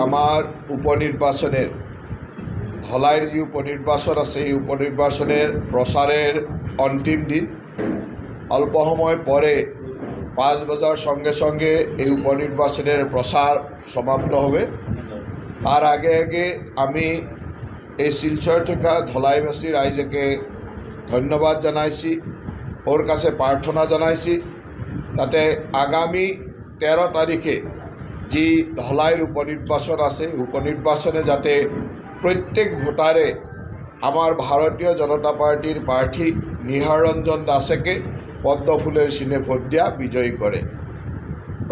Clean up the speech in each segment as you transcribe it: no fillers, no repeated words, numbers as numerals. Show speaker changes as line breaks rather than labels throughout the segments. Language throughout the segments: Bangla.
আমার উপনির্বাচনের ধলাইয়ের যে উপনির্বাচন আছে এই উপনির্বাচনের প্রচারের অন্তিম দিন। অল্প সময় পরে 5 বাজার সঙ্গে সঙ্গে এই উপনির্বাচনের প্রচার সমাপ্ত হবে। তার আগে আগে আমি এই শিলচর থেকে ধলাইবাসী রাইজকে ধন্যবাদ জানাইছি, ওর কাছে প্রার্থনা জানাইছি যাতে আগামী 13 তারিখে যে ধলাইয়ের উপনির্বাচন আছে উপনির্বাচনে যাতে প্রত্যেক ভোটারে আমার ভারতীয় জনতা পার্টির প্রার্থী নিহার রঞ্জন দাসকে পদ্ম ফুলের চিহ্নে ভোট দিয়া বিজয়ী করে।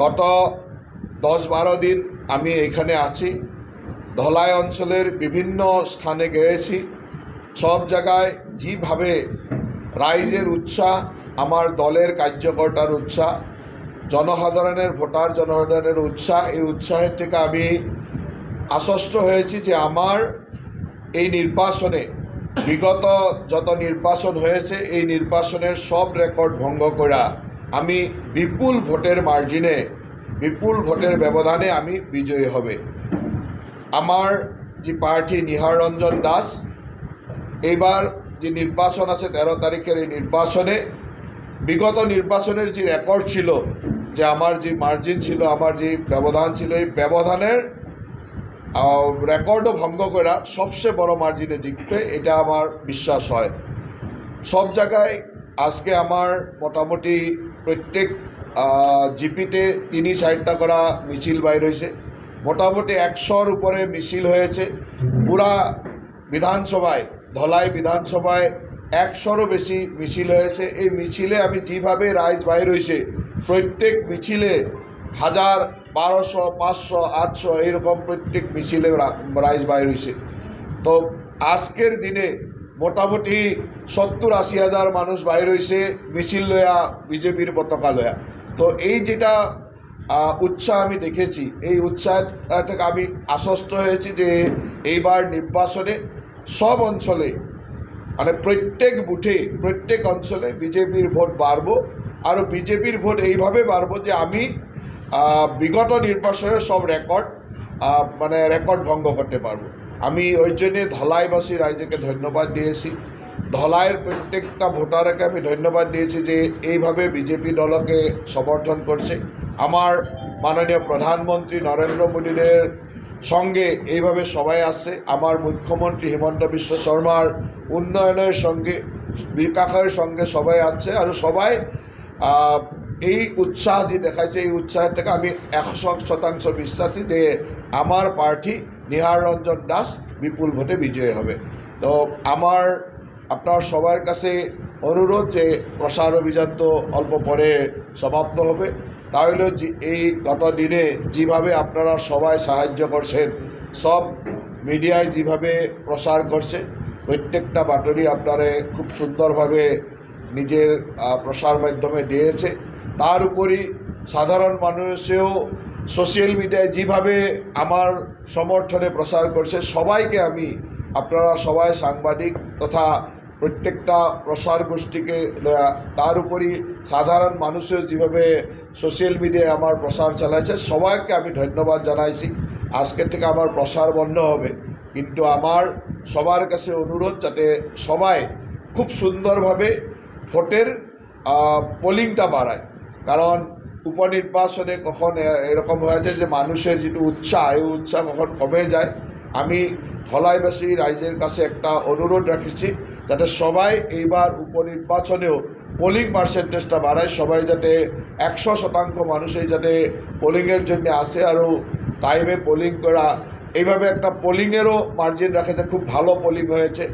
গত 10-12 দিন আমি এখানে আছি, ধলাই অঞ্চলের বিভিন্ন স্থানে গিয়েছি। সব জায়গায় যেভাবে রাইজের উৎসাহ, আমার দলের কার্যকর্তার উৎসাহ, জনসাধারণের ভোটার জনসাধারণের উৎসাহ, এই উৎসাহের থেকে আমি আশ্বস্ত হয়েছি যে আমার এই নির্বাচনে বিগত যত নির্বাচন হয়েছে এই নির্বাচনের সব রেকর্ড ভঙ্গ করা আমি বিপুল ভোটের মার্জিনে, বিপুল ভোটের ব্যবধানে আমি বিজয়ী হবে। আমার যে প্রার্থী নিহার রঞ্জন দাস, এইবার যে নির্বাচন আছে 13 তারিখের এই নির্বাচনে বিগত নির্বাচনের যে রেকর্ড ছিল, যে আমার যে মার্জিন ছিল, আমার যে ব্যবধান ছিল, এই ব্যবধানের রেকর্ডও ভঙ্গ করা সবচেয়ে বড় মার্জিনে জিতবে, এটা আমার বিশ্বাস হয়। সব জায়গায় আজকে আমার মোটামুটি প্রত্যেক জিপিতে 3-4টা করা মিছিল বাইর হয়েছে, মোটামুটি 100-র উপরে মিছিল হয়েছে। পুরা বিধানসভায়, ধলাই বিধানসভায় 100-রও বেশি মিছিল হয়েছে। এই মিছিলে আমি যেভাবে রাইজ বাইর হয়েছে, প্রত্যেক মিছিলে 1000, 1200, 500, 800 এইরকম প্রত্যেক মিছিলে রাইজ বাইর হয়েছে। তো আজকের দিনে মোটামুটি 70-80 হাজার মানুষ বাইর হয়েছে মিছিল লয়া, বিজেপির পতাকা লয়া। তো এই যেটা উৎসাহ আমি দেখেছি, এই উৎসাহ থেকে আমি আশ্বস্ত হয়েছি যে এইবার নির্বাচনে সব অঞ্চলে, মানে প্রত্যেক বুথে, প্রত্যেক অঞ্চলে বিজেপির ভোট বাড়ব। আর বিজেপির ভোট এইভাবে বাড়ব যে আমি বিগত নির্বাচনের সব রেকর্ড ভঙ্গ করতে পারবো। আমি ওই জন্যে ধলাইবাসী রাইজকে ধন্যবাদ দিয়েছি, ধলাইয়ের প্রত্যেকটা ভোটারকে আমি ধন্যবাদ দিয়েছি যে এইভাবে বিজেপি দলকে সমর্থন করছে। আমার মাননীয় প্রধানমন্ত্রী নরেন্দ্র মোদীর সঙ্গে এইভাবে সবাই আসছে, আমার মুখ্যমন্ত্রী হিমন্ত বিশ্ব শর্মার উন্নয়নের সঙ্গে, বিকাশের সঙ্গে সবাই আসছে। আর সবাই এই উৎসাহ যে দেখাইছে, এই উৎসাহের থেকে আমি 100% বিশ্বাসী যে আমার প্রার্থী নিহার রঞ্জন দাস বিপুল ভোটে বিজয়ী হবে। তো আমার আপনার সবার কাছে অনুরোধ যে প্রচার অভিযান তো অল্প পরে সমাপ্ত হবে, তাহলে এই গত দিনে যেভাবে আপনারা সবাই সাহায্য করছেন, সব মিডিয়ায় যেভাবে প্রচার করছে, প্রত্যেকটা বাতরি আপনারা খুব সুন্দরভাবে নিজের প্রসার মাধ্যমে দিয়েছে। তার উপরই সাধারণ মানুষেও সোশ্যাল মিডিয়ায় যেভাবে আমার সমর্থনে প্রচার করছে, সবাইকে আমি, আপনারা সবাই সাংবাদিক তথা প্রত্যেকটা প্রসার গোষ্ঠীকে, তার উপরই সাধারণ মানুষেও যেভাবে সোশ্যাল মিডিয়ায় আমার প্রচার চালাইছে, সবাইকে আমি ধন্যবাদ জানাইছি। আজকের থেকে আমার প্রচার বন্ধ হবে, কিন্তু আমার সবার কাছে অনুরোধ যাতে সবাই খুব সুন্দরভাবে ভোটের পোলিংটা বাড়ায়। কারণ উপনির্বাচনে কখন এরকম হয়ে যায় যে মানুষের যেটা উৎসাহ, এই উৎসাহ কখন কমে যায়। আমি ধলাইবাসী রাইজের কাছে একটা অনুরোধ রাখছি যাতে সবাই এইবার উপনির্বাচনেও পোলিং পার্সেন্টেজটা বাড়ায়, সবাই যাতে 100% মানুষই যাতে পোলিংয়ের জন্য আসে, আরও টাইমে পোলিং করা, এইভাবে একটা পোলিংয়েরও মার্জিন রাখে যে খুব ভালো পোলিং হয়েছে।